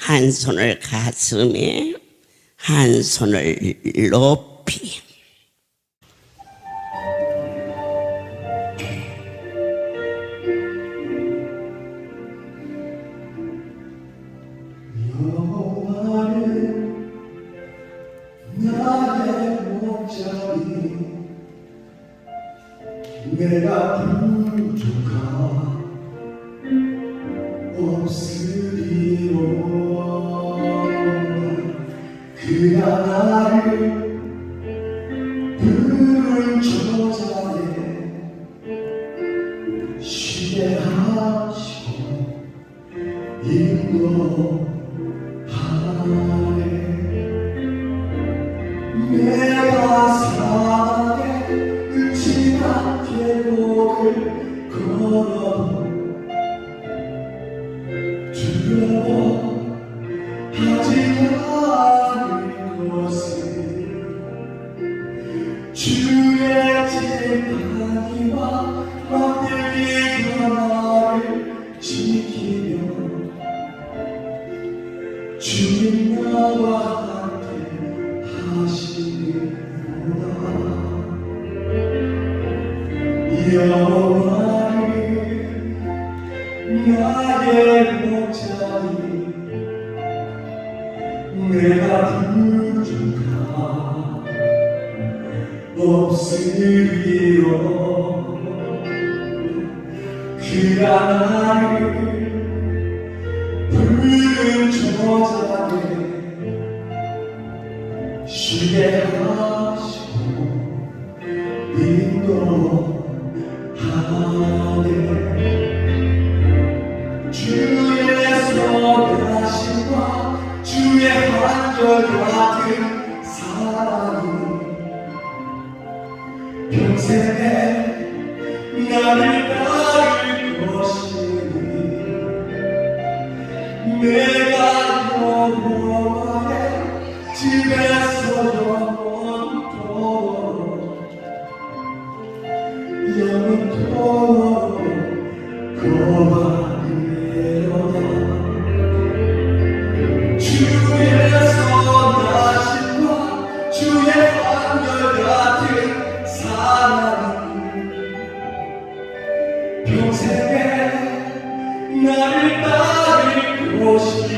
한 손을 가슴에, 한 손을 높이. 여호와는 나의 목자니 내가 부족함 없으리로다. 그가 나를 푸른 저자에 쉬게 하시고 인도하네. 내가 사랑에 음침한 계곡을 걸어 두려워하지 않을 것을 주의 진하기와 막대기가 나를 지키며 주님 나와 함께 하시리로다. 여호와는 나의 목자니 내가 부족함 없으리로. 그가 나를 푸른 저자에 쉬게 하시고 인도하네. 주의 선하심과 주의 한결같은 사랑이 평생에 나를 따를 것이니 내가 여호와의 집에서 영원토록 거하리로다. 주의 선하심과 주의 한결같은 사랑이 평생에 나를 따를 것이니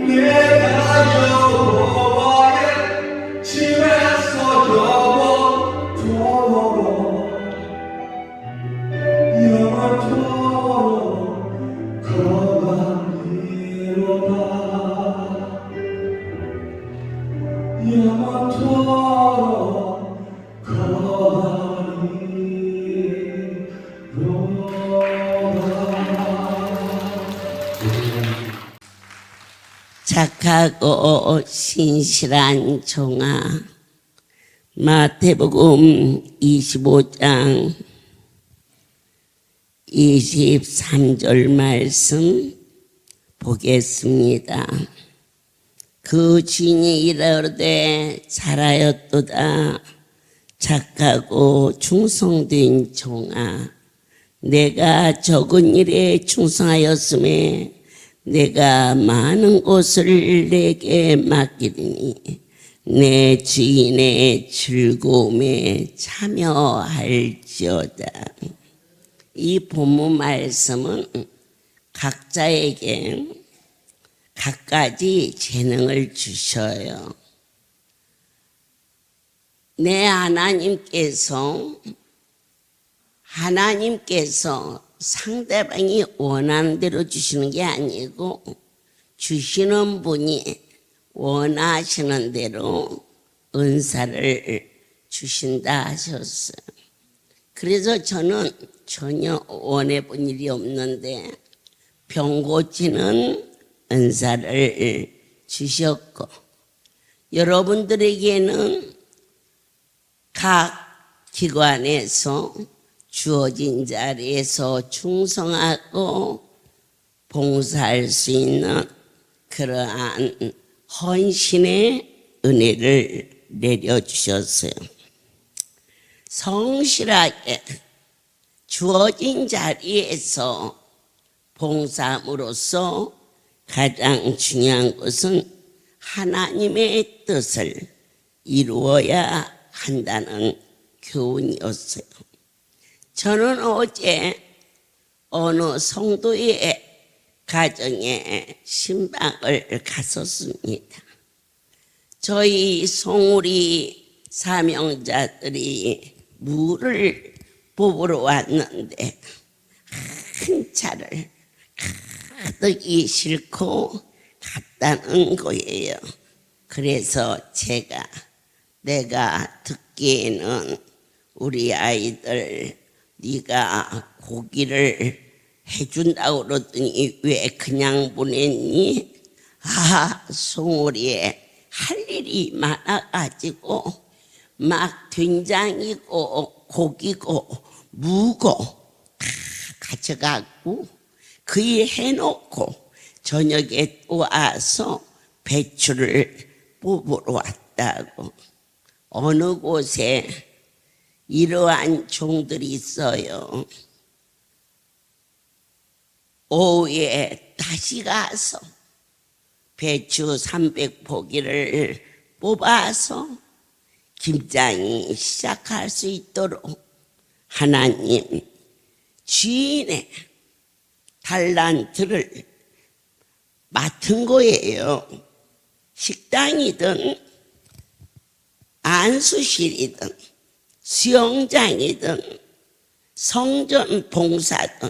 내가 여호와의 집에서 영원토록 거하리로다. 영원토록 착하고 신실한 종아, 마태복음 25장 23절 말씀 보겠습니다. 그 주인이 이르되 잘하였도다. 착하고 충성된 종아, 내가 적은 일에 충성하였음에 내가 많은 것을 내게 맡기리니 내 주인의 즐거움에 참여할지어다. 이 본문 말씀은 각자에게 각가지 재능을 주셔요. 내 하나님께서 상대방이 원하는 대로 주시는 게 아니고 주시는 분이 원하시는 대로 은사를 주신다 하셨어요. 그래서 저는 전혀 원해본 일이 없는데 병 고치는 은사를 주셨고, 여러분들에게는 각 기관에서 주어진 자리에서 충성하고 봉사할 수 있는 그러한 헌신의 은혜를 내려주셨어요. 성실하게 주어진 자리에서 봉사함으로써 가장 중요한 것은 하나님의 뜻을 이루어야 한다는 교훈이었어요. 저는 어제 어느 성도의 가정에 신방을 갔었습니다. 저희 송우리 사명자들이 물을 뽑으러 왔는데 한 차를 가득히 싣고 갔다는 거예요. 그래서 내가 듣기에는 우리 아이들 네가 고기를 해준다고 그러더니 왜 그냥 보냈니? 송우리에 할 일이 많아가지고 막 된장이고 고기고 무고 다 가져가고 그 일 해놓고 저녁에 또 와서 배추를 뽑으러 왔다고. 어느 곳에 이러한 종들이 있어요. 오후에 다시 가서 배추 300포기를 뽑아서 김장이 시작할 수 있도록 하나님 주인의 달란트를 맡은 거예요. 식당이든 안수실이든 수영장이든 성전 봉사든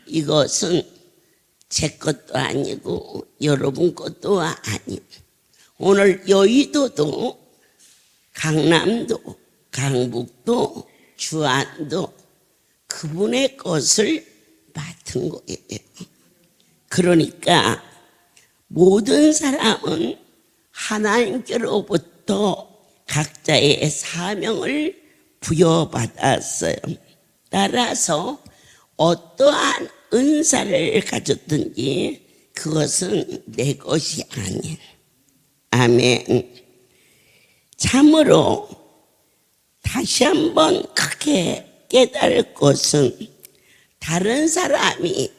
이것은 제 것도 아니고 여러분 것도 아니고 오늘 여의도도 강남도 강북도 주안도 그분의 것을 맡은 거예요. 그러니까 모든 사람은 하나님께로부터 각자의 사명을 부여받았어요. 따라서 어떠한 은사를 가졌든지 그것은 내 것이 아닌. 아멘. 참으로 다시 한번 크게 깨달을 것은 다른 사람이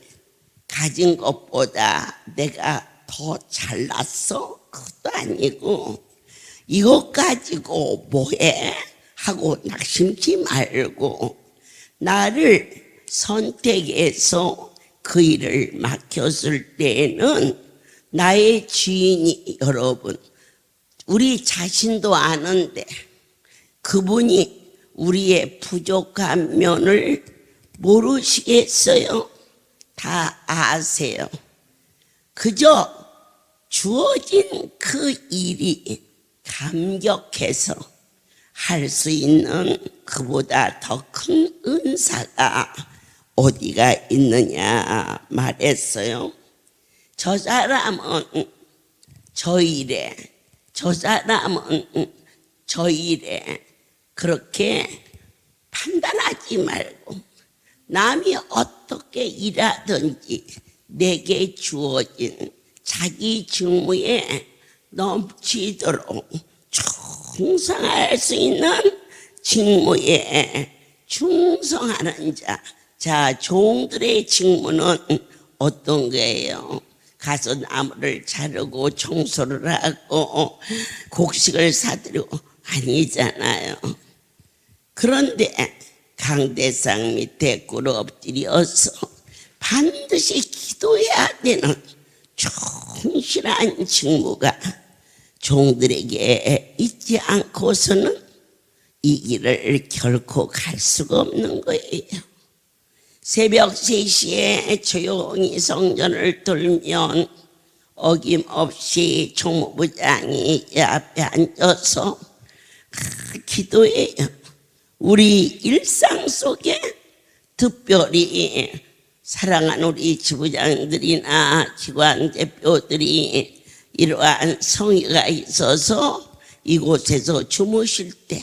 가진 것보다 내가 더 잘났어? 그것도 아니고 이것 가지고 뭐해? 하고 낙심치 말고 나를 선택해서 그 일을 맡겼을 때에는 나의 주인이 여러분 우리 자신도 아는데 그분이 우리의 부족한 면을 모르시겠어요? 다 아세요. 그저 주어진 그 일이 감격해서 할 수 있는 그보다 더 큰 은사가 어디가 있느냐 말했어요. 저 사람은 저 일에, 저 사람은 저 일에 그렇게 판단하지 말고 남이 어떻게 일하든지 내게 주어진 자기 직무에 넘치도록 충성할 수 있는 직무에 충성하는 자. 자, 종들의 직무는 어떤 거예요? 가서 나무를 자르고 청소를 하고 곡식을 사들이고 아니잖아요. 그런데 강대상 밑에 꿇어 엎드려서 반드시 기도해야 되는 충실한 직무가 종들에게 있지 않고서는 이 길을 결코 갈 수가 없는 거예요. 새벽 3시에 조용히 성전을 돌면 어김없이 총무부장이 앞에 앉아서 기도해요. 우리 일상 속에 특별히 사랑하는 우리 지부장들이나 기관 대표들이 이러한 성의가 있어서 이곳에서 주무실 때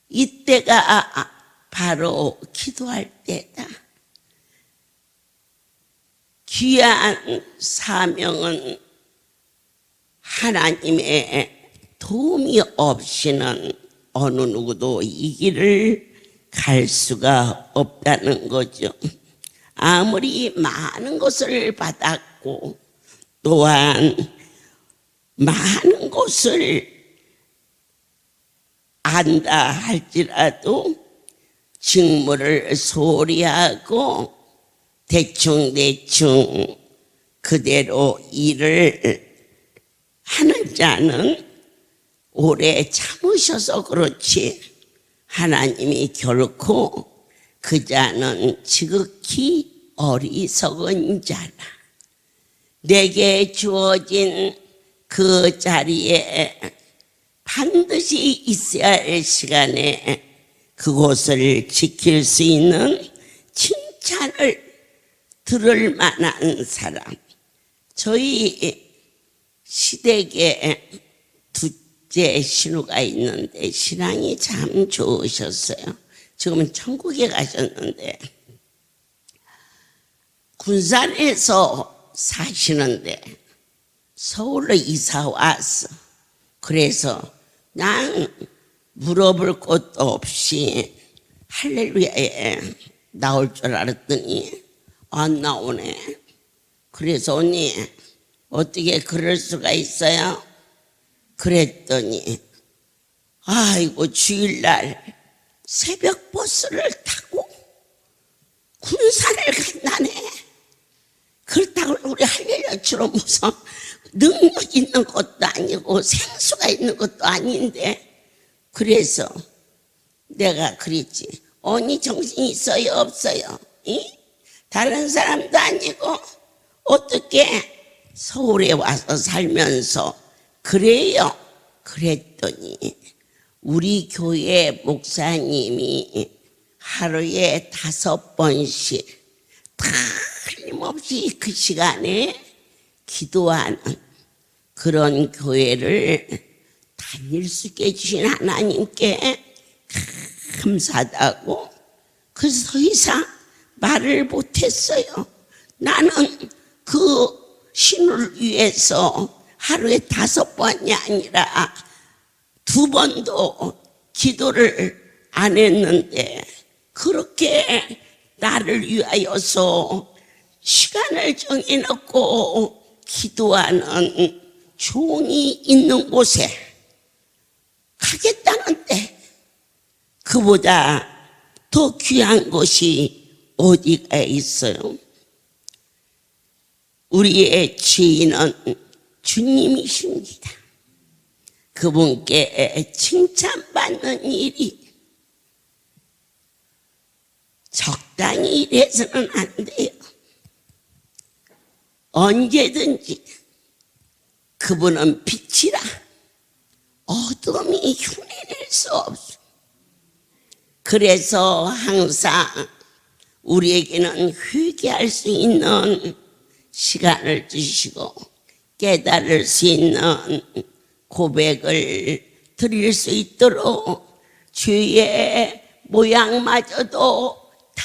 이때가 바로 기도할 때다. 귀한 사명은 하나님의 도움이 없이는 어느 누구도 이 길을 갈 수가 없다는 거죠. 아무리 많은 것을 받았고 또한 많은 것을 안다 할지라도 직무를 소홀히 하고 대충 그대로 일을 하는 자는 오래 참으셔서 그렇지 하나님이 결코 그 자는 지극히 어리석은 자라. 내게 주어진 그 자리에 반드시 있어야 할 시간에 그곳을 지킬 수 있는 칭찬을 들을 만한 사람. 저희 시댁에 둘째 신우가 있는데 신앙이 참 좋으셨어요. 지금은 천국에 가셨는데 군산에서 사시는데 서울로 이사 왔어. 그래서 난 물어볼 것도 없이 할렐루야에 나올 줄 알았더니 안 나오네. 그래서 언니 어떻게 그럴 수가 있어요? 그랬더니 아이고 주일날 새벽 버스를 타고 군산을 간다네. 그렇다고 우리 할렐루야처럼 무슨 능력 있는 것도 아니고 생수가 있는 것도 아닌데 그래서 내가 그랬지. 언니 정신 있어요 없어요? 이? 다른 사람도 아니고 어떻게 서울에 와서 살면서 그래요? 그랬더니 우리 교회 목사님이 하루에 5번씩 틀림없이 그 시간에 기도하는 그런 교회를 다닐 수 있게 해주신 하나님께 감사하다고. 그래서 더 이상 말을 못했어요. 나는 그 신우를 위해서 하루에 5번이 아니라 2번도 기도를 안 했는데 그렇게 나를 위하여서 시간을 정해놓고 기도하는 종이 있는 곳에 가겠다는데 그보다 더 귀한 것이 어디가 있어요? 우리의 주인은 주님이십니다. 그분께 칭찬받는 일이 적당히 일해서는 안 돼요. 언제든지 그분은 빛이라 어둠이 흉내낼 수 없어. 그래서 항상 우리에게는 회개할 수 있는 시간을 주시고 깨달을 수 있는 고백을 드릴 수 있도록 죄의 모양마저도 다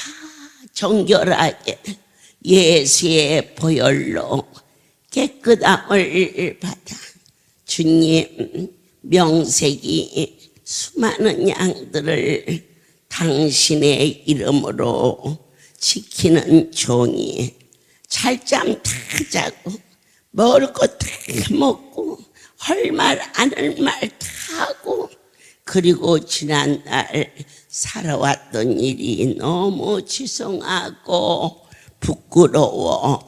정결하게 예수의 보혈로 깨끗함을 받아 주님 명색이 수많은 양들을 당신의 이름으로 지키는 종이 잘잠 다 자고 먹을 것 다 먹고 할 말 안 할 말 다 하고 그리고 지난날 살아왔던 일이 너무 죄송하고 부끄러워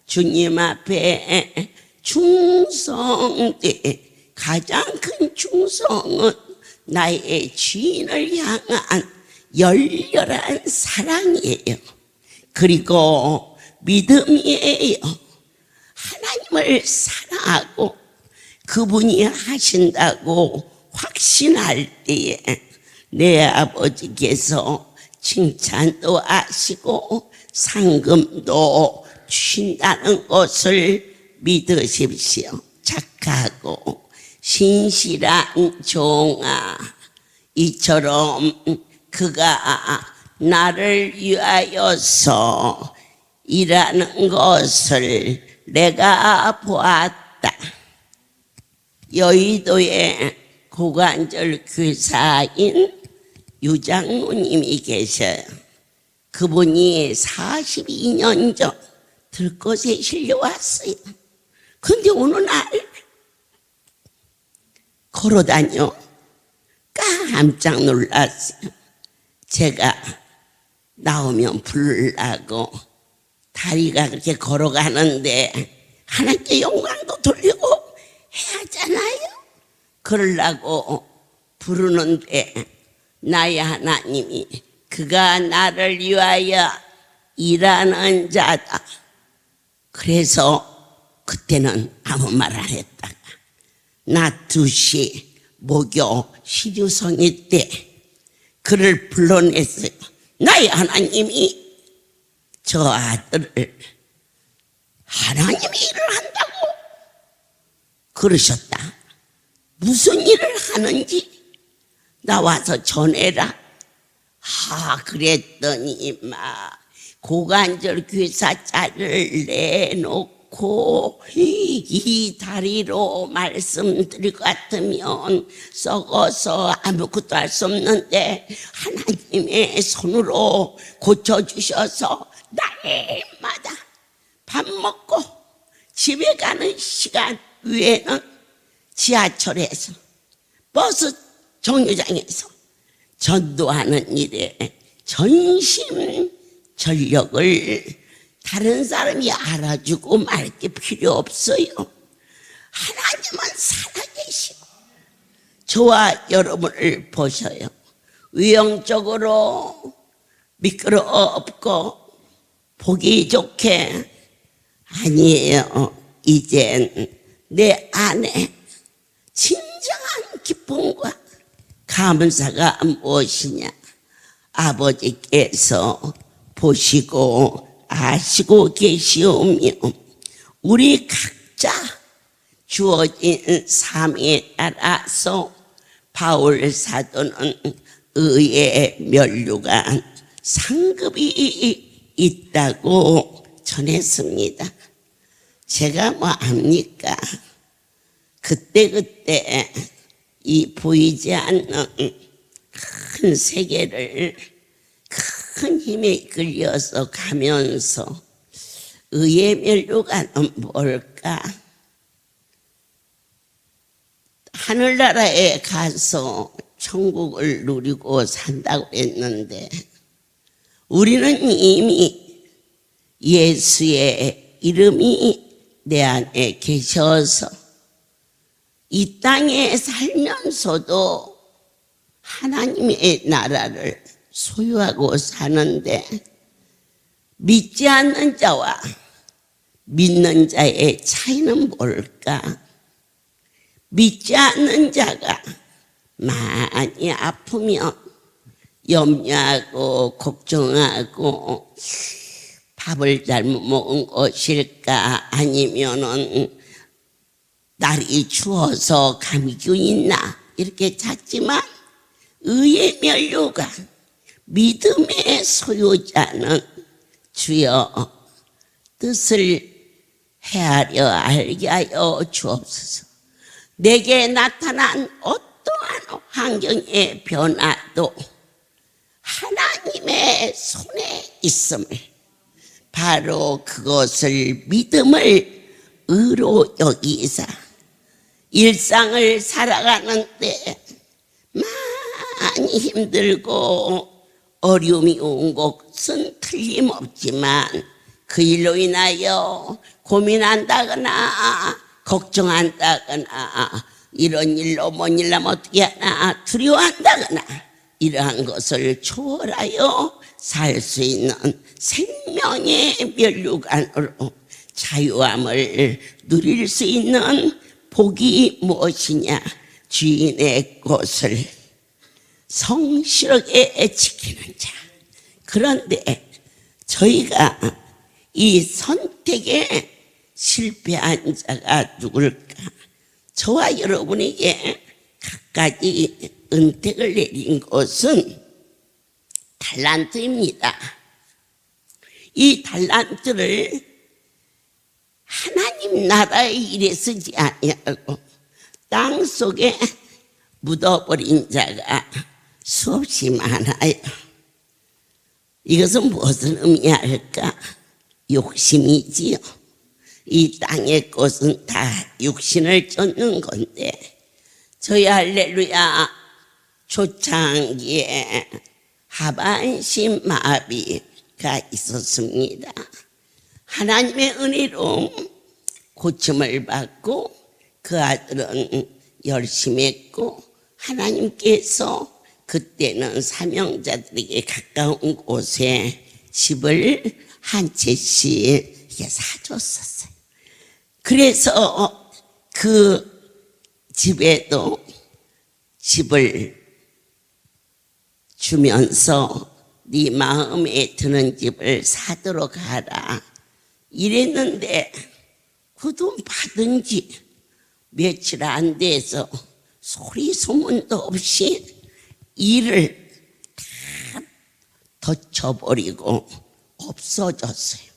주님 앞에 충성되 가장 큰 충성은 나의 주인을 향한 열렬한 사랑이에요. 그리고 믿음이에요. 하나님을 사랑하고 그분이 하신다고 확신할 때에 내 아버지께서 칭찬도 하시고 상금도 주신다는 것을 믿으십시오. 착하고 신실한 종아, 이처럼 그가 나를 위하여서 일하는 것을 내가 보았다. 여의도에 고관절 교사인 유장로님이 계셔요. 그분이 42년 전 들것에 실려왔어요. 근데 어느 날 걸어다녀 깜짝 놀랐어요. 제가 나오면 부르려고 다리가 그렇게 걸어가는데 하나님께 영광도 돌리고 해야 하잖아요. 그러려고 부르는데 나의 하나님이 그가 나를 위하여 일하는 자다. 그래서 그때는 아무 말 안 했다가 낮 2시 목요 시류성이 때 그를 불러냈어요. 나의 하나님이 저 아들을 하나님이 일을 한다고 그러셨다. 무슨 일을 하는지 나와서 전해라. 그랬더니 고관절 귀사자를 내놓고 이 다리로 말씀드릴 것 같으면 썩어서 아무것도 할 수 없는데 하나님의 손으로 고쳐주셔서 날마다 밥 먹고 집에 가는 시간 외에는 지하철에서 버스 정류장에서 전도하는 일에 전심 전력을 다른 사람이 알아주고 말 게 필요 없어요. 하나님은 살아계시고 저와 여러분을 보셔요. 외형적으로 미끄럽고 보기 좋게 아니에요. 이젠 내 안에 진정한 기쁨과 감사가 무엇이냐? 아버지께서 보시고 아시고 계시오며 우리 각자 주어진 삶에 따라서 바울 사도는 의의 면류관 상급이 있다고 전했습니다. 제가 뭐 압니까? 그때그때 이 보이지 않는 큰 세계를 큰 힘에 이끌려서 가면서 의의 면류관은 뭘까? 하늘나라에 가서 천국을 누리고 산다고 했는데 우리는 이미 예수의 이름이 내 안에 계셔서 이 땅에 살면서도 하나님의 나라를 소유하고 사는데 믿지 않는 자와 믿는 자의 차이는 뭘까? 믿지 않는 자가 많이 아프면 염려하고 걱정하고 밥을 잘못 먹은 것일까? 아니면은 날이 추워서 감기균 있나? 이렇게 찾지만 의의 면류관 믿음의 소유자는 주여 뜻을 헤아려 알게 하여 주옵소서. 내게 나타난 어떠한 환경의 변화도 하나님의 손에 있음을 바로 그것을 믿음을 의로 여기사 일상을 살아가는데 많이 힘들고 어려움이 온 것은 틀림없지만 그 일로 인하여 고민한다거나 걱정한다거나 이런 일로 뭔 일 나면 어떻게 하나 두려워한다거나 이러한 것을 초월하여 살 수 있는 생명의 면류관으로 자유함을 누릴 수 있는 복이 무엇이냐? 주인의 것을 성실하게 지키는 자. 그런데 저희가 이 선택에 실패한 자가 누굴까? 저와 여러분에게 각가지 은택을 내린 것은 달란트입니다. 이 달란트를 하나님 나라의 일에 쓰지 아니하고 땅 속에 묻어버린 자가 수없이 많아요. 이것은 무엇을 의미할까? 욕심이지요. 이 땅의 꽃은 다 육신을 쫓는 건데 저희 할렐루야 초창기에 하반신 마비가 있었습니다. 하나님의 은혜로 고침을 받고 그 아들은 열심히 했고 하나님께서 그때는 사명자들에게 가까운 곳에 집을 한 채씩 사줬었어요. 그래서 그 집에도 집을 주면서 네 마음에 드는 집을 사도록 하라 이랬는데 그 돈 받은 지 며칠 안 돼서 소리 소문도 없이 일을 다 덧쳐버리고 없어졌어요.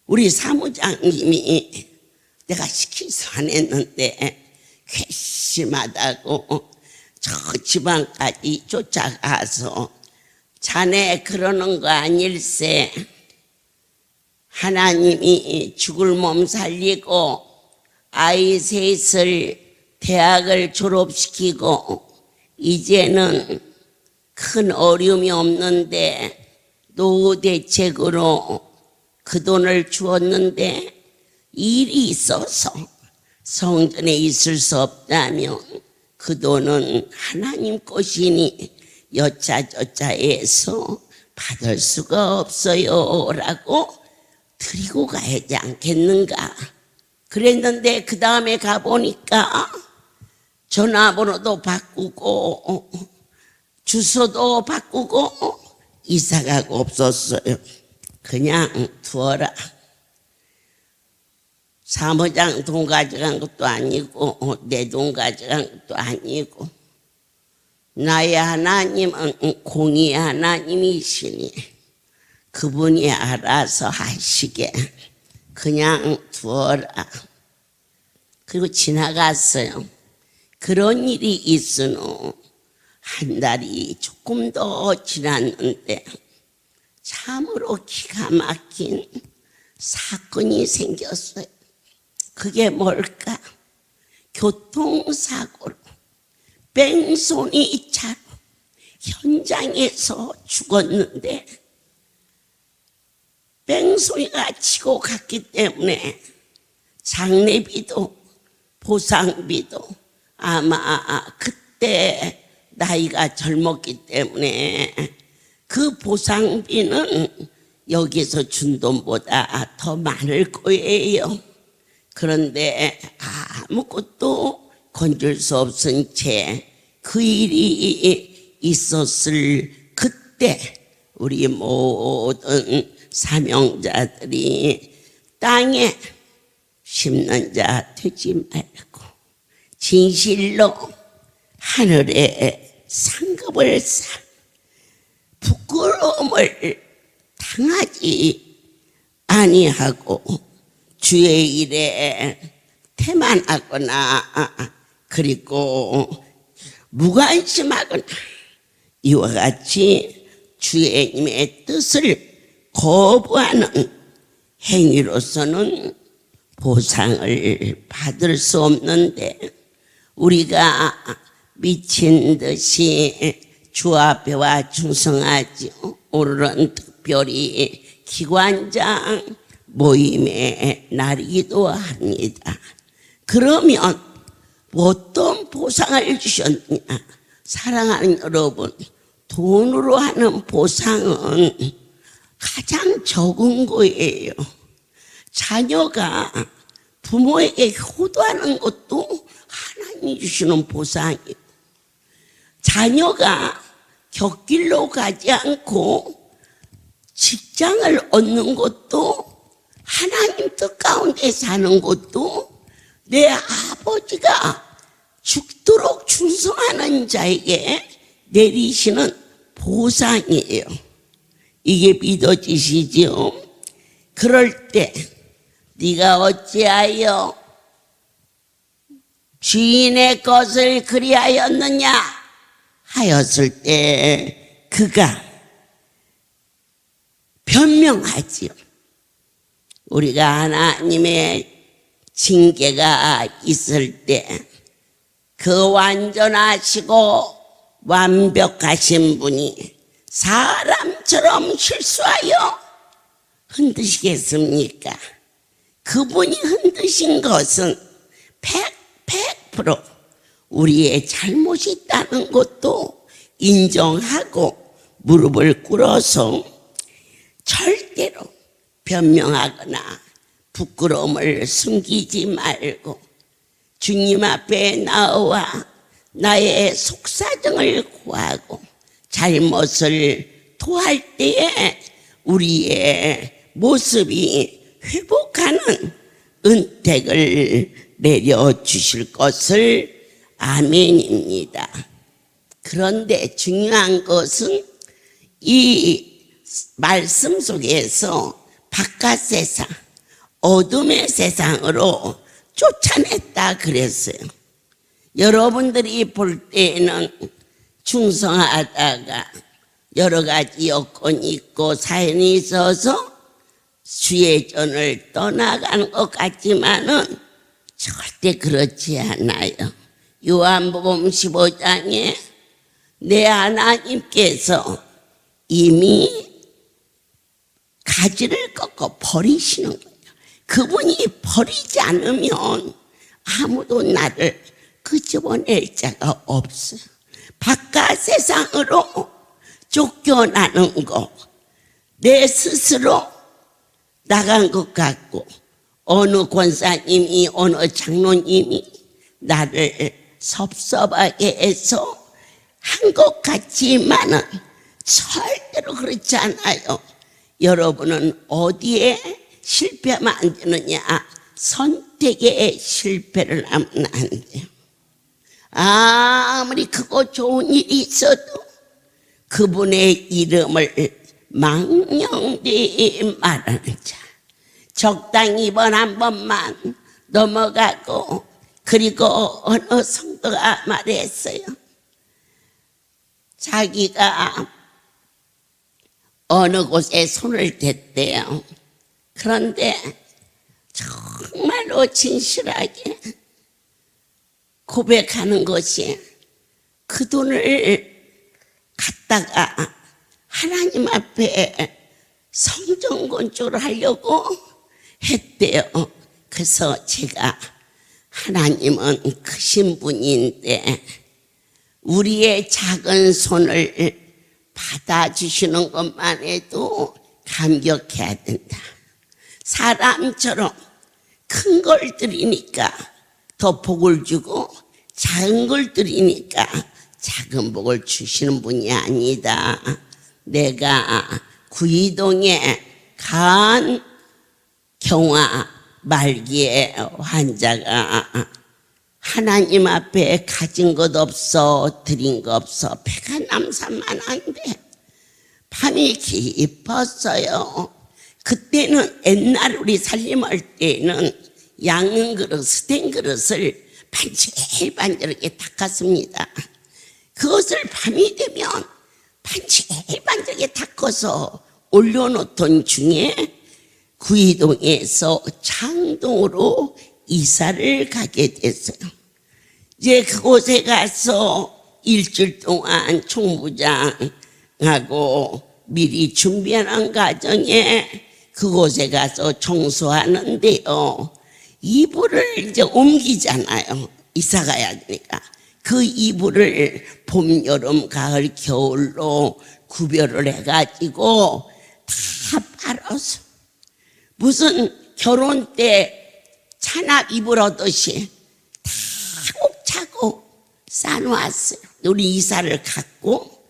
우리 사무장님이 내가 시키서 안 했는데 괘씸하다고 저 지방까지 쫓아가서 자네 그러는 거 아닐세. 하나님이 죽을 몸 살리고 아이 셋을 대학을 졸업시키고 이제는 큰 어려움이 없는데 노후 대책으로 그 돈을 주었는데 일이 있어서 성전에 있을 수 없다면 그 돈은 하나님 것이니 여차저차해서 받을 수가 없어요 라고 드리고 가야지 않겠는가. 그랬는데 그 다음에 가보니까 전화번호도 바꾸고 주소도 바꾸고 이사가고 없었어요. 그냥 두어라. 사무장 돈 가져간 것도 아니고 내 돈 가져간 것도 아니고 나의 하나님은 공의 하나님이시니 그분이 알아서 하시게 그냥 두어라. 그리고 지나갔어요. 그런 일이 있은 후 한 달이 조금 더 지났는데 참으로 기가 막힌 사건이 생겼어요. 그게 뭘까? 교통사고로 뺑소니 차로 현장에서 죽었는데 뺑소니가 치고 갔기 때문에 장례비도 보상비도 아마 그때 나이가 젊었기 때문에 그 보상비는 여기서 준 돈보다 더 많을 거예요. 그런데 아무것도 건질 수 없은 채 그 일이 있었을 그때 우리 모든 사명자들이 땅에 심는 자 되지 말고 진실로 하늘에 상급을 사 부끄러움을 당하지 아니하고 주의 일에 태만하거나 그리고 무관심하거나 이와 같이 주님의 뜻을 거부하는 행위로서는 보상을 받을 수 없는데 우리가 미친 듯이 주 앞에와 충성하지 오늘은 특별히 기관장 모임의 날이기도 합니다. 그러면 어떤 보상을 주셨느냐? 사랑하는 여러분, 돈으로 하는 보상은 가장 적은 거예요. 자녀가 부모에게 효도하는 것도 하나님이 주시는 보상이에요. 자녀가 곁길로 가지 않고 직장을 얻는 것도 하나님 뜻 가운데 사는 것도 내 아버지가 죽도록 충성하는 자에게 내리시는 보상이에요. 이게 믿어지시죠? 그럴 때 네가 어찌하여 주인의 것을 그리하였느냐 하였을 때 그가 변명하지요. 우리가 하나님의 징계가 있을 때 그 완전하시고 완벽하신 분이 사람처럼 실수하여 흔드시겠습니까? 그분이 흔드신 것은 100% 우리의 잘못이 있다는 것도 인정하고 무릎을 꿇어서 절대로 변명하거나 부끄러움을 숨기지 말고 주님 앞에 나와 나의 속사정을 구하고 잘못을 토할 때에 우리의 모습이 회복하는 은택을 내려주실 것을 아멘입니다. 그런데 중요한 것은 이 말씀 속에서 바깥 세상, 어둠의 세상으로 쫓아냈다 그랬어요. 여러분들이 볼 때에는 충성하다가 여러 가지 여건이 있고 사연이 있어서 주의전을 떠나가는 것 같지만은 절대 그렇지 않아요. 요한복음 15장에 내 하나님께서 이미 가지를 꺾어 버리시는 거예요. 그분이 버리지 않으면 아무도 나를 끄집어낼 자가 없어요. 바깥 세상으로 쫓겨나는 거, 내 스스로 나간 것 같고 어느 권사님이 어느 장로님이 나를 섭섭하게 해서 한 것 같지만은 절대로 그렇지 않아요. 여러분은 어디에 실패하면 안 되느냐? 선택에 실패를 하면 안 돼요. 아무리 크고 좋은 일이 있어도 그분의 이름을 망령되이 말하는 자, 적당히 이번 한 번만 넘어가고, 그리고 어느 성도가 말했어요. 자기가 어느 곳에 손을 댔대요. 그런데 정말로 진실하게 고백하는 것이 그 돈을 갖다가 하나님 앞에 성전 건축을 하려고 했대요. 그래서 제가 하나님은 크신 분인데 우리의 작은 손을 받아주시는 것만 해도 감격해야 된다. 사람처럼 큰 걸 드리니까 더 복을 주고 작은 걸 드리니까 작은 복을 주시는 분이 아니다. 내가 구이동에 간 경화 말기의 환자가 하나님 앞에 가진 것 없어, 드린 것 없어, 배가 남산만한데 밤이 깊었어요. 그때는 옛날 우리 살림할 때는 양은 그릇, 스텐 그릇을 반질반질하게 닦았습니다. 그것을 밤이 되면 반질반질하게 닦아서 올려놓던 중에 구이동에서 창동으로 이사를 가게 됐어요. 이제 그곳에 가서 일주일 동안 총무장하고 미리 준비하는 과정에 그곳에 가서 청소하는데요. 이불을 이제 옮기잖아요. 이사 가야 되니까. 그 이불을 봄, 여름, 가을, 겨울로 구별을 해가지고 다 빨아서 무슨 결혼 때 찬압 이불 얻듯이 다 차곡차곡 싸놓았어요. 우리 이사를 갔고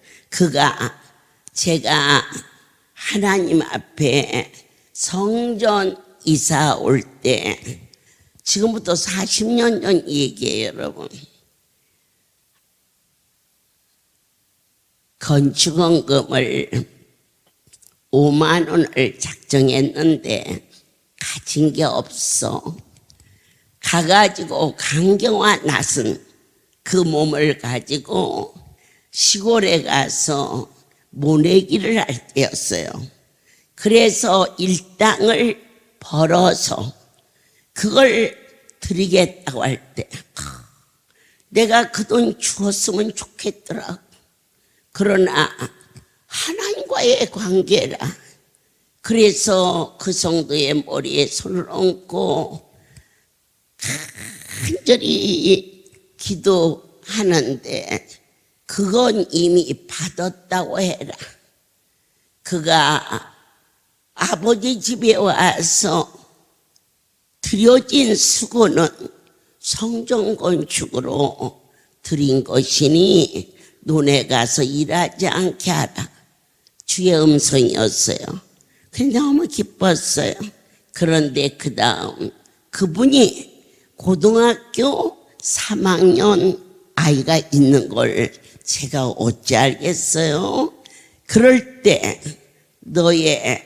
제가 하나님 앞에 성전 이사 올 때 지금부터 40년 전 얘기예요, 여러분. 건축원금을 5만 원을 작정했는데 가진 게 없어. 가가지고 강경화 낯은 그 몸을 가지고 시골에 가서 모내기를 할 때였어요. 그래서 일당을 벌어서 그걸 드리겠다고 할 때 내가 그 돈 주었으면 좋겠더라. 그러나 하나님과의 관계라. 그래서 그 성도의 머리에 손을 얹고 간절히 기도하는데 그건 이미 받았다고 해라. 그가 아버지 집에 와서 드려진 수고는 성전 건축으로 드린 것이니 논에 가서 일하지 않게 하라. 주의 음성이었어요. 그래서 너무 기뻤어요. 그런데 그 다음 그분이 고등학교 3학년 아이가 있는 걸 제가 어찌 알겠어요? 그럴 때 너의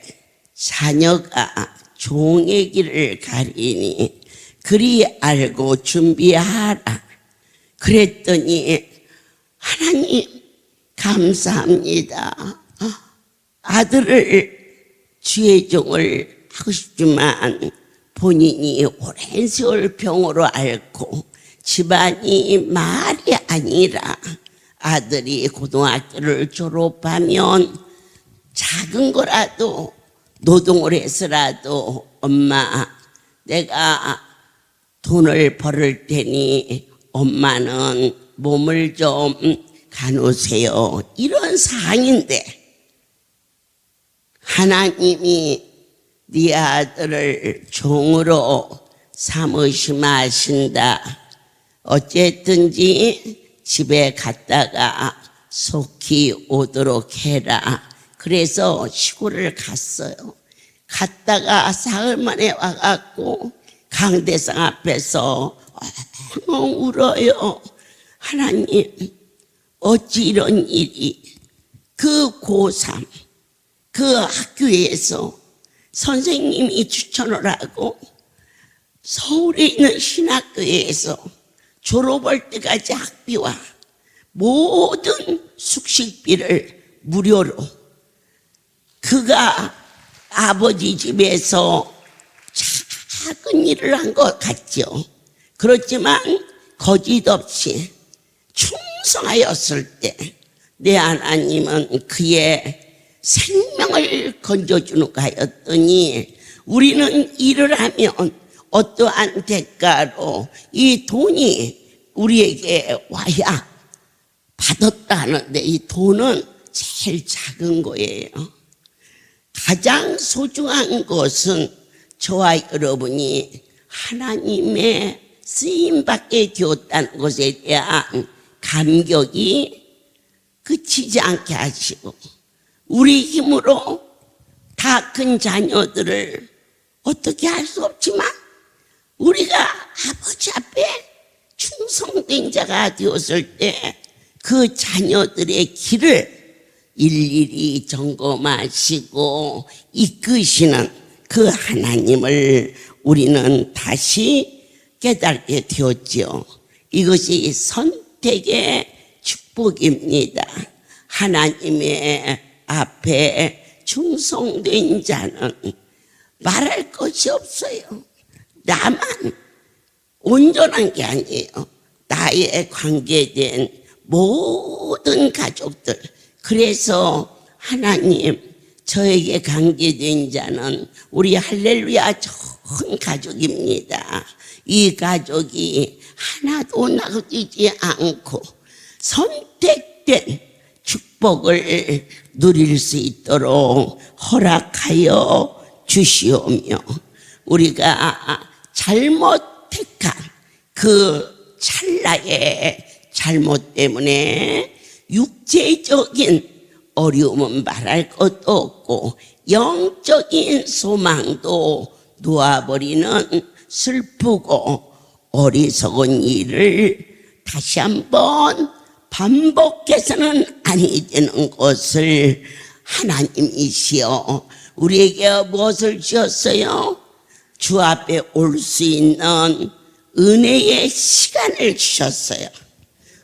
자녀가 종의 길을 가리니 그리 알고 준비하라. 그랬더니 하나님 감사합니다. 아들을 주의 종을 하고 싶지만 본인이 오랜 세월 병으로 앓고 집안이 말이 아니라 아들이 고등학교를 졸업하면 작은 거라도 노동을 해서라도 엄마 내가 돈을 벌을 테니 엄마는 몸을 좀 가누세요. 이런 상황인데 하나님이 네 아들을 종으로 삼으심하신다. 어쨌든지 집에 갔다가 속히 오도록 해라. 그래서 시골을 갔어요. 갔다가 사흘 만에 와갖고 강대상 앞에서 울어요. 하나님 어찌 이런 일이. 그 고3 그 학교에서 선생님이 추천을 하고 서울에 있는 신학교에서 졸업할 때까지 학비와 모든 숙식비를 무료로 그가 아버지 집에서 작은 일을 한 것 같죠. 그렇지만 거짓 없이 충성하였을 때 내 하나님은 그의 생명을 건져주는 가였더니 우리는 일을 하면 어떠한 대가로 이 돈이 우리에게 와야 받았다 하는데 이 돈은 제일 작은 거예요. 가장 소중한 것은 저와 여러분이 하나님의 쓰임받게 되었다는 것에 대한 감격이 그치지 않게 하시고 우리 힘으로 다 큰 자녀들을 어떻게 할 수 없지만 우리가 아버지 앞에 충성된 자가 되었을 때 그 자녀들의 길을 일일이 점검하시고 이끄시는 그 하나님을 우리는 다시 깨닫게 되었죠. 이것이 선택의 축복입니다. 하나님의 앞에 충성된 자는 말할 것이 없어요. 나만 온전한 게 아니에요. 나의 관계된 모든 가족들. 그래서 하나님 저에게 관계된 자는 우리 할렐루야 전 가족입니다. 이 가족이 하나도 나가지 않고 선택된 축복을 누릴 수 있도록 허락하여 주시오며 우리가 잘못 택한 그 찰나의 잘못 때문에 육체적인 어려움은 말할 것도 없고 영적인 소망도 놓아버리는 슬프고 어리석은 일을 다시 한번 반복해서는 아니 되는 것을 하나님이시여 우리에게 무엇을 주셨어요? 주 앞에 올 수 있는 은혜의 시간을 주셨어요.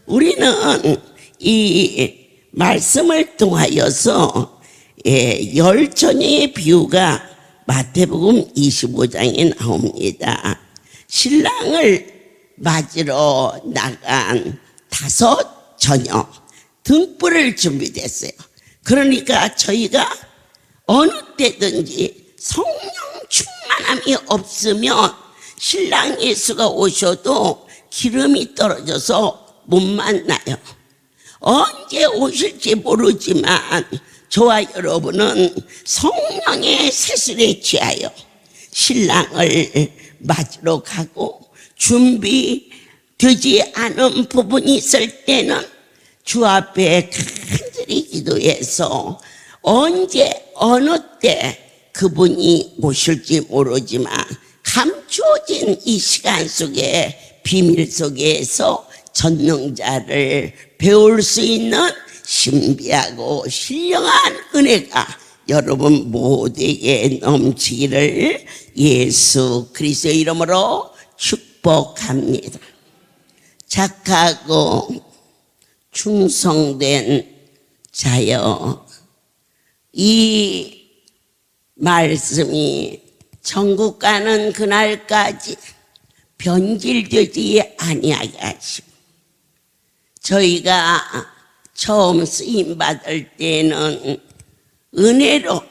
우리는 이 말씀을 통하여서 열처녀의 비유가 마태복음 25장에 나옵니다. 신랑을 맞으러 나간 5 처녀 등불을 준비됐어요. 그러니까 저희가 어느 때든지 성령 충만함이 없으면 신랑 예수가 오셔도 기름이 떨어져서 못 만나요. 언제 오실지 모르지만 저와 여러분은 성령의 세술에 취하여 신랑을 맞으러 가고 준비되지 않은 부분이 있을 때는 주 앞에 간절히 기도해서 언제 어느 때 그분이 오실지 모르지만 감추어진 이 시간 속에 비밀 속에서 전능자를 배울 수 있는 신비하고 신령한 은혜가 여러분 모두에게 넘치기를 예수 그리스도의 이름으로 축복합니다. 착하고 충성된 자여, 이 말씀이 천국 가는 그날까지 변질되지 아니하게 하시고, 저희가 처음 쓰임 받을 때는 은혜로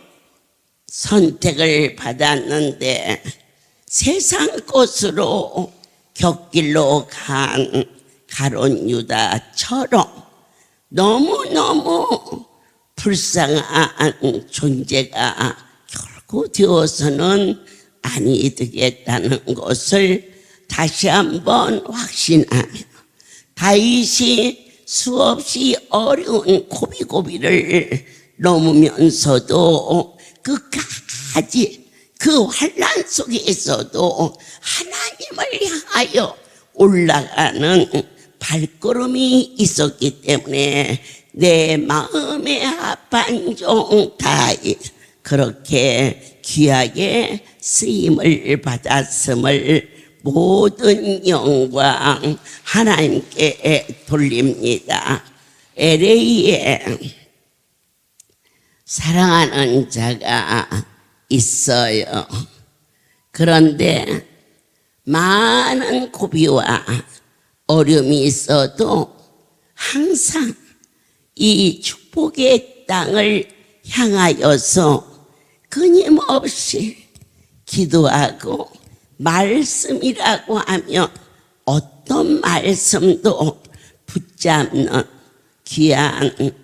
선택을 받았는데 세상 것으로 곁길로 간 가룟 유다처럼 너무너무 불쌍한 존재가 결코 되어서는 아니 되겠다는 것을 다시 한번 확신하며, 다윗이 수없이 어려운 고비고비를 넘으면서도 끝까지 그 환난 속에서도 하나님을 향하여 올라가는 발걸음이 있었기 때문에 내 마음에 합한 종 다윗 그렇게 귀하게 쓰임을 받았음을 모든 영광 하나님께 돌립니다. LA에 사랑하는 자가 있어요. 그런데 많은 고비와 어려움이 있어도 항상 이 축복의 땅을 향하여서 끊임없이 기도하고, 말씀이라고 하면 어떤 말씀도 붙잡는 귀한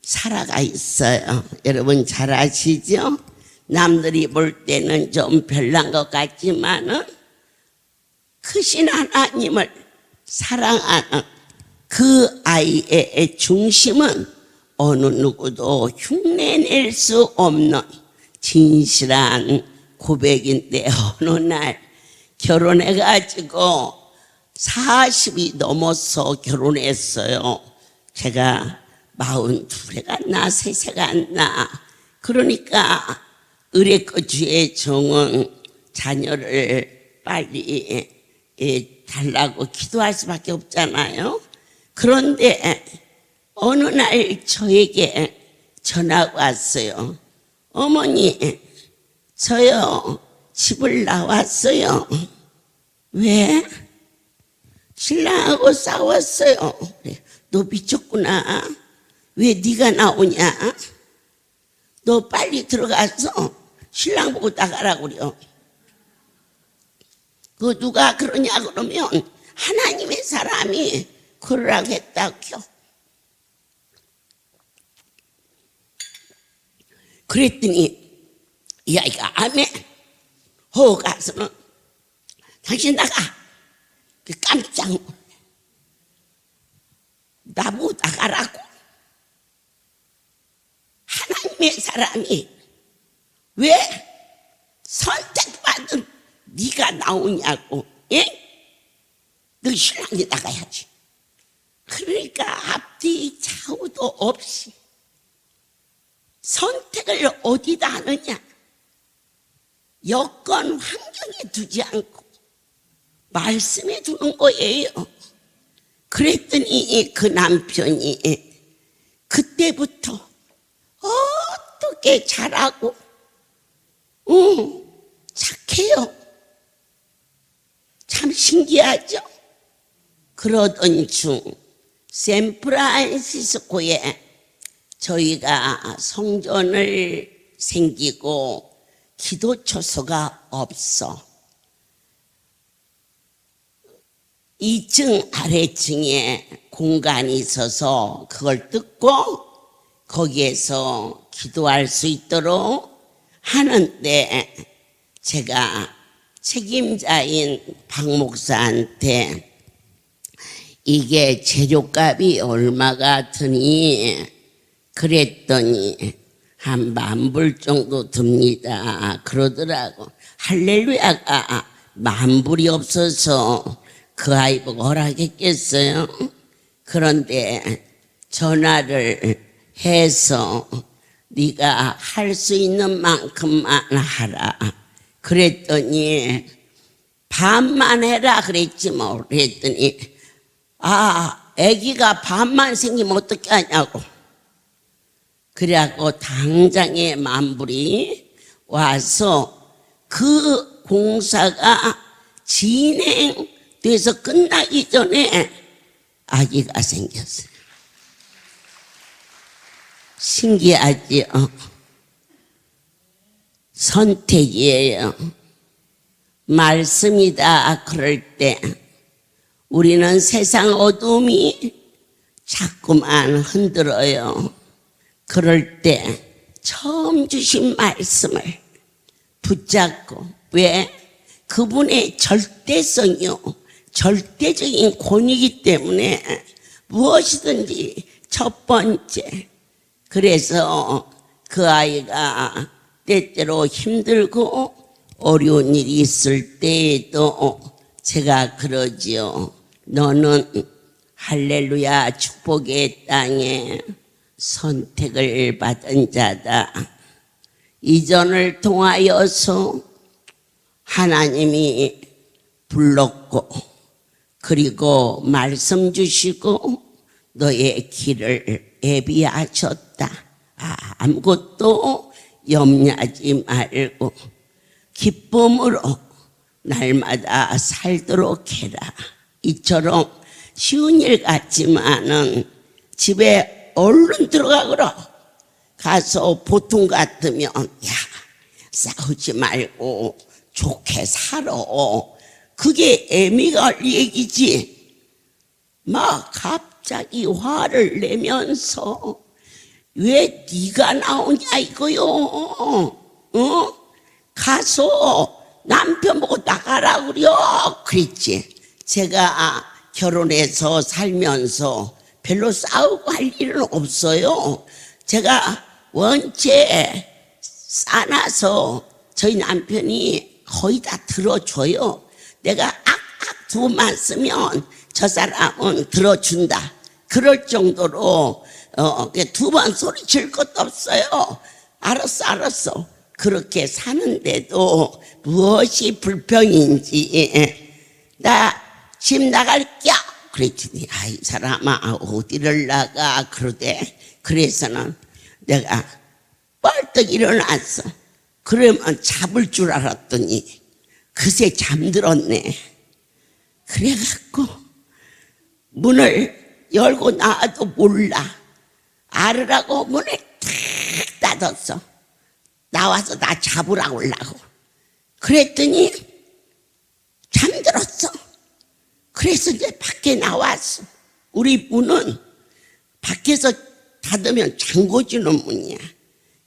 사라가 있어요. 여러분 잘 아시죠? 남들이 볼 때는 좀 별난 것 같지만은 크신 하나님을 사랑하는 그 아이의 중심은 어느 누구도 흉내낼 수 없는 진실한 고백인데, 어느 날 결혼해가지고 40이 넘어서 결혼했어요. 제가 42에 갔나 3세 갔나. 그러니까 의뢰거주의 종은 자녀를 빨리 달라고 기도할 수밖에 없잖아요. 그런데 어느 날 저에게 전화가 왔어요. 어머니, 저요 집을 나왔어요. 왜? 신랑하고 싸웠어요. 그래, 너 미쳤구나. 왜 네가 나오냐? 너 빨리 들어가서 신랑 보고 나가라고 그래요. 그 누가 그러냐 그러면 하나님의 사람이 그러라고 했다고요. 그랬더니 이 아이가 아멘 하고 가서는 당신 나가. 깜짝 놀래. 나보고 나가라고. 하나님의 사람이 왜 선택받은 네가 나오냐고. 예? 너 신랑이 나가야지. 그러니까 앞뒤 좌우도 없이 선택을 어디다 하느냐? 여건 환경에 두지 않고 말씀에 두는 거예요. 그랬더니 그 남편이 그때부터 게 잘하고, 착해요. 참 신기하죠? 그러던 중 샌프란시스코에 저희가 성전을 생기고 기도처소가 없어. 2층 아래층에 공간이 있어서 그걸 뜯고 거기에서 기도할 수 있도록 하는데, 제가 책임자인 박 목사한테 이게 재료값이 얼마가 드니? 그랬더니 한 10,000불 정도 듭니다 그러더라고. 할렐루야가 10,000불이 없어서 그 아이 보고 허락했겠어요? 그런데 전화를 해서 네가 할 수 있는 만큼만 하라 그랬더니, 반만 해라 그랬지 뭐. 그랬더니 아기가 반만 생기면 어떻게 하냐고. 그래갖고 당장에 10,000불이 와서 그 공사가 진행돼서 끝나기 전에 아기가 생겼어요. 신기하지요? 선택이에요. 말씀이다 그럴 때 우리는 세상 어둠이 자꾸만 흔들어요. 그럴 때 처음 주신 말씀을 붙잡고, 왜? 그분의 절대성이요, 절대적인 권위이기 때문에 무엇이든지 첫 번째. 그래서 그 아이가 때때로 힘들고 어려운 일이 있을 때에도 제가 그러지요. 너는 할렐루야 축복의 땅에 선택을 받은 자다. 이전을 통하여서 하나님이 불렀고, 그리고 말씀 주시고 너의 길을 예비하셨다. 아무것도 염려하지 말고 기쁨으로 날마다 살도록 해라. 이처럼 쉬운 일 같지만은 집에 얼른 들어가거라. 가서 보통 같으면 야, 싸우지 말고 좋게 살아. 그게 애미가 할 얘기지. 막 갑자기 화를 내면서 왜 네가 나오냐 이거요. 가서 남편 보고 나가라 그려. 그랬지. 제가 결혼해서 살면서 별로 싸우고 할 일은 없어요. 제가 원체 싸놔서 저희 남편이 거의 다 들어줘요. 내가 악악 두 번 쓰면 저 사람은 들어준다. 그럴 정도로 두 번 소리칠 것도 없어요. 알았어. 그렇게 사는데도 무엇이 불평인지, 나 집 나갈게. 그랬더니 이 사람아 어디를 나가 그러대. 그래서는 내가 벌떡 일어났어. 그러면 잡을 줄 알았더니 그새 잠들었네. 그래갖고 문을 열고 나와도 몰라. 알으라고 문을 탁 닫았어. 나와서 나 잡으라고 하려고. 그랬더니 잠들었어. 그래서 이제 밖에 나왔어. 우리 문은 밖에서 닫으면 잠궈주는 문이야.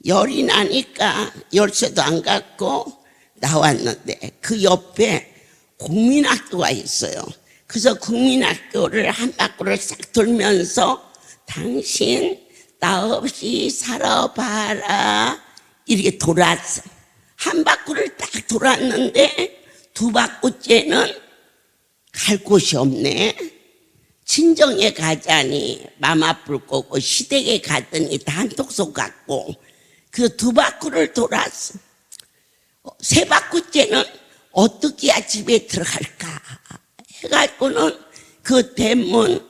열이 나니까 열쇠도 안 갖고 나왔는데 그 옆에 국민학교가 있어요. 그래서 국민학교를 한 바퀴를 싹 돌면서 당신 나 없이 살아봐라 이렇게 돌았어. 한 바퀴를 딱 돌았는데 두 바퀴째는 갈 곳이 없네. 친정에 가자니 맘 아플 거고, 시댁에 가더니 단톡속 같고, 그 두 바퀴를 돌았어. 세 바퀴째는 어떻게 해야 집에 들어갈까 해갖고는 그 대문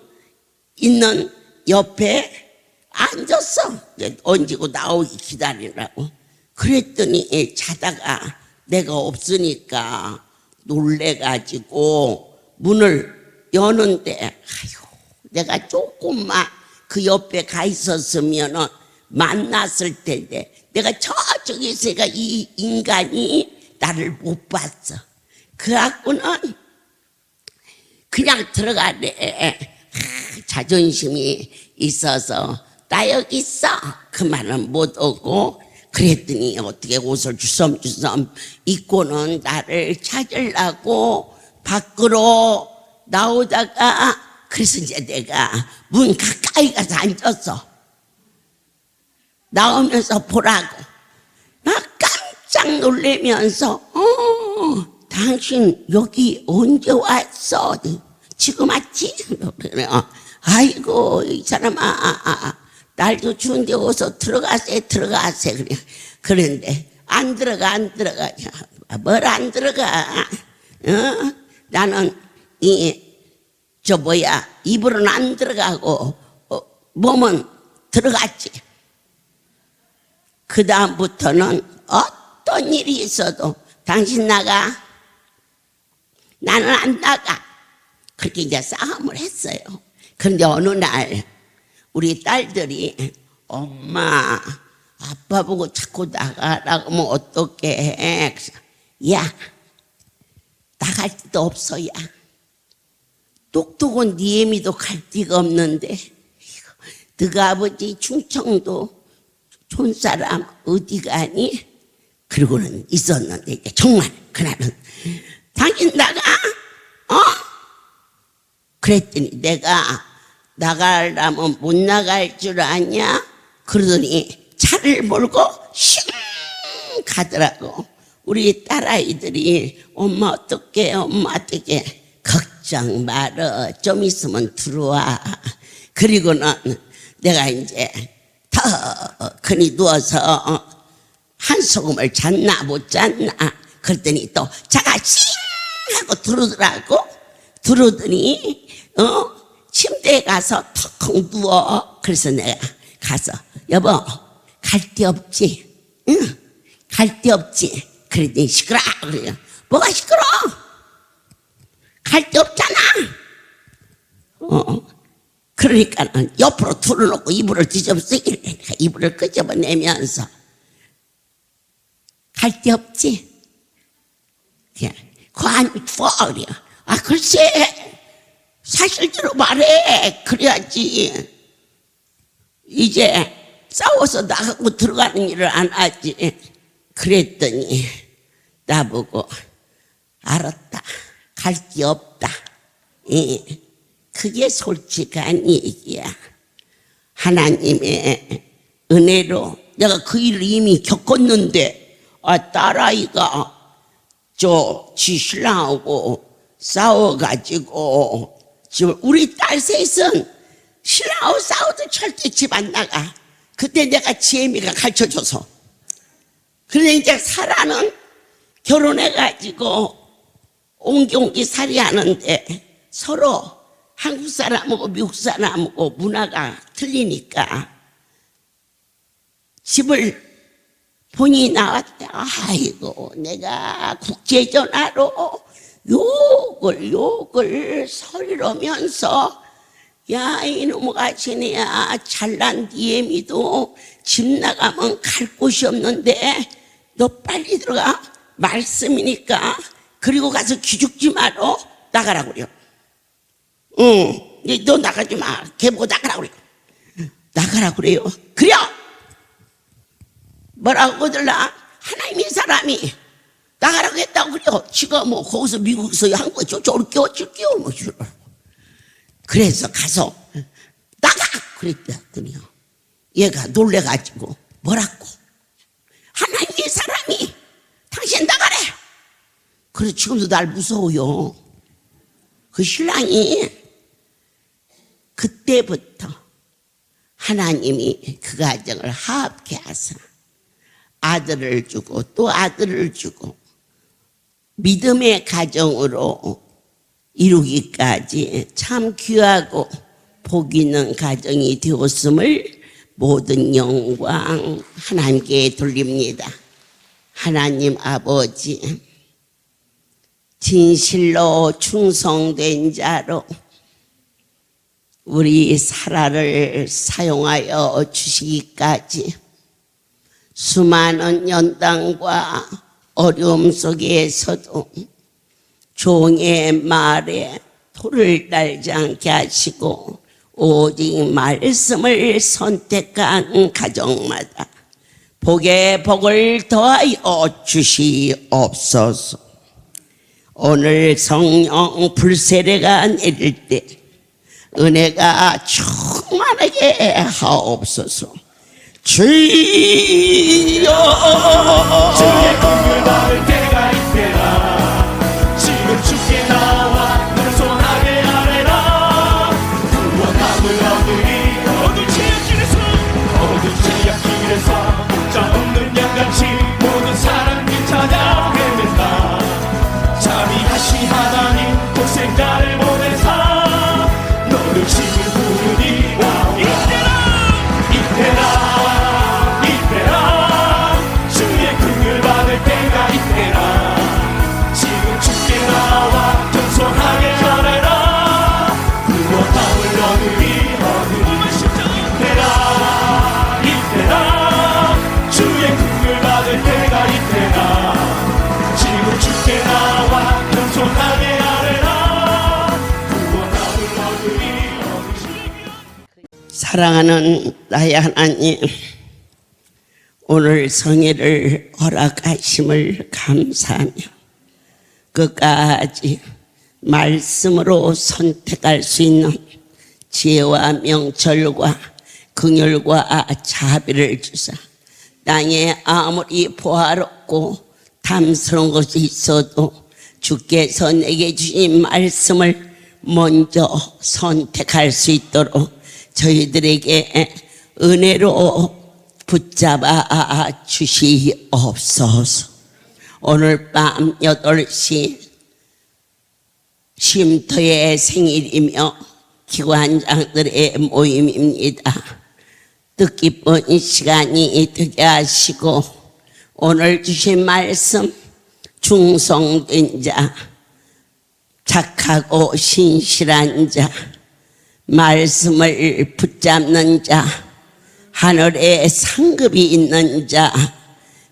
있는 옆에 앉았어. 이제 얹고 나오기 기다리라고. 그랬더니 자다가 내가 없으니까 놀래가지고 문을 여는데, 아이고, 내가 조금만 그 옆에 가 있었으면 만났을 텐데, 내가 저쪽에 있으니까 이 인간이 나를 못 봤어. 그래갖고는 그냥 들어가래. 자존심이 있어서 나 여기 있어 그 말은 못 오고, 그랬더니 어떻게 옷을 주섬주섬 입고는 나를 찾으려고 밖으로 나오다가, 그래서 이제 내가 문 가까이 가서 앉았어. 나오면서 보라고. 나 깜짝 놀라면서 당신 여기 언제 왔어? 지금 왔지? 그래. 아이고 이 사람아, 날도 추운데 어서 들어가세. 그래. 그런데 안 들어가. 뭘 안 들어가? 나는 입으로는 안 들어가고 몸은 들어갔지. 그 다음부터는 어떤 일이 있어도 당신 나가, 나는 안 나가. 그렇게 이제 싸움을 했어요. 그런데 어느 날 우리 딸들이 엄마, 아빠 보고 자꾸 나가라고 하면 어떡해. 야, 나갈 데도 없어. 야, 똑똑한 네 애미도 갈 데가 없는데 너가 아버지 충청도 촌사람 어디 가니? 그러고는 있었는데 이제 정말 그날은 당신 나가? 그랬더니 내가 나가려면 못 나갈 줄 아냐? 그러더니 차를 몰고 슝 가더라고. 우리 딸아이들이 엄마 어떡해, 엄마 어떡해. 걱정 말어, 좀 있으면 들어와. 그리고는 내가 이제 더 크니 누워서 한소금을 잤나 못 잤나. 그랬더니 또 자가 싱 하고 들어오더라고. 들어오더니 침대에 가서 턱 누워. 그래서 내가 가서 여보 갈 데 없지? 응, 갈 데 없지? 그랬더니 시끄러. 그래요. 뭐가 시끄러? 갈 데 없잖아. 그러니까는 옆으로 틀어놓고 이불을 뒤집어쓰기를 해. 이불을 끄집어내면서 갈 데 없지? 그냥 관이 투어. 그래요. 아 글쎄 사실대로 말해. 그래야지 이제 싸워서 나가고 들어가는 일을 안 하지. 그랬더니 나보고 알았다, 갈 게 없다. 그게 솔직한 얘기야. 하나님의 은혜로 내가 그 일을 이미 겪었는데, 딸아이가 지 신랑하고 싸워가지고 지금 우리 딸 셋은 신랑하고 싸워도 절대 집 안 나가. 그때 내가 지혜미가 가르쳐줘서. 그런데 이제 사라는 결혼해가지고 옹기옹기 살이 하는데 서로 한국 사람하고 미국 사람하고 문화가 틀리니까 집을 본인이 나왔대. 아이고 내가 국제전화로 욕을 서리러면서, 야 이놈의 가시네야, 잘난 니애미도 집 나가면 갈 곳이 없는데 너 빨리 들어가. 말씀이니까. 그리고 가서 기죽지 마라. 나가라고 그래요. 너 나가지 마. 걔 보고 나가라고 그래요. 나가라고 그래요. 그래요. 뭐라고 하더라? 하나님의 사람이 나가라고 했다고 그래요. 지가 뭐 거기서 미국에서 한국에 저쪽으로 끼워줄게요. 뭐 그래서 가서 나가 그랬더니요. 얘가 놀래가지고 뭐라고? 하나님의 사람이 당신 나가래. 그래서 지금도 날 무서워요. 그 신랑이 그때부터 하나님이 그 가정을 화합케 하사 아들을 주고 또 아들을 주고 믿음의 가정으로 이루기까지 참 귀하고 복 있는 가정이 되었음을 모든 영광 하나님께 돌립니다. 하나님 아버지, 진실로 충성된 자로 우리 사라를 사용하여 주시기까지 수많은 연단과 어려움 속에서도 종의 말에 돌을 달지 않게 하시고 오직 말씀을 선택한 가정마다 복에 복을 더하여 주시옵소서. 오늘 성령 불세례가 내릴 때 은혜가 충만하게 하옵소서. 주여, 주의 꿈을 받을 때가 있대라. 지금 주께 나와 겸손하게 아뢰라. 구원함을 얻으리 어두운 지역길에서 자 없는 양같이 모든 사람이 찾아 헤맨다. 자비하신 하나님 독생자를 보내사 너를 지금 부르니 나오라. 이때라 주의 긍휼 받을 때가 이때라. 지금 주께 나와 겸손하게 아뢰라. 구원함을 얻으리 이때라 주의 긍휼 받을 때가 이때라. 지금 주께 나와 겸손하게 아뢰라. 구원함을 얻으리 사랑하는 나의 하나님, 오늘 성회를 허락하심을 감사하며 끝까지 말씀으로 선택할 수 있는 지혜와 명철과 긍휼과 자비를 주사 땅에 아무리 보화롭고 탐스러운 것이 있어도 주께서 내게 주신 말씀을 먼저 선택할 수 있도록 저희들에게 은혜로 붙잡아 주시옵소서. 오늘 밤 8시 쉼터의 생일이며 기관장들의 모임입니다. 뜻깊은 시간이 되게 하시고 오늘 주신 말씀 충성된 자, 착하고 신실한 자, 말씀을 붙잡는 자, 하늘에 상급이 있는 자,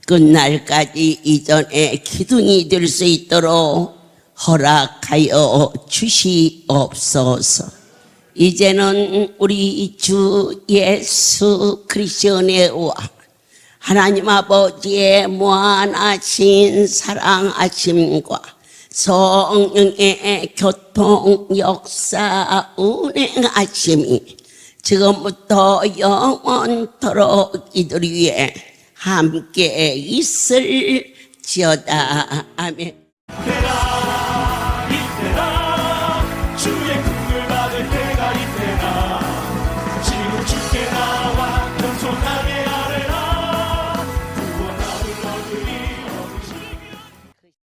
끝날까지 이전에 기둥이 될 수 있도록 허락하여 주시옵소서. 이제는 우리 주 예수 그리스도의 은혜와 하나님 아버지의 무한하신 사랑하심과 성령의 교통 역사 운행하심이 지금부터 영원토록 이들 위에 함께 있을지어다. 아멘.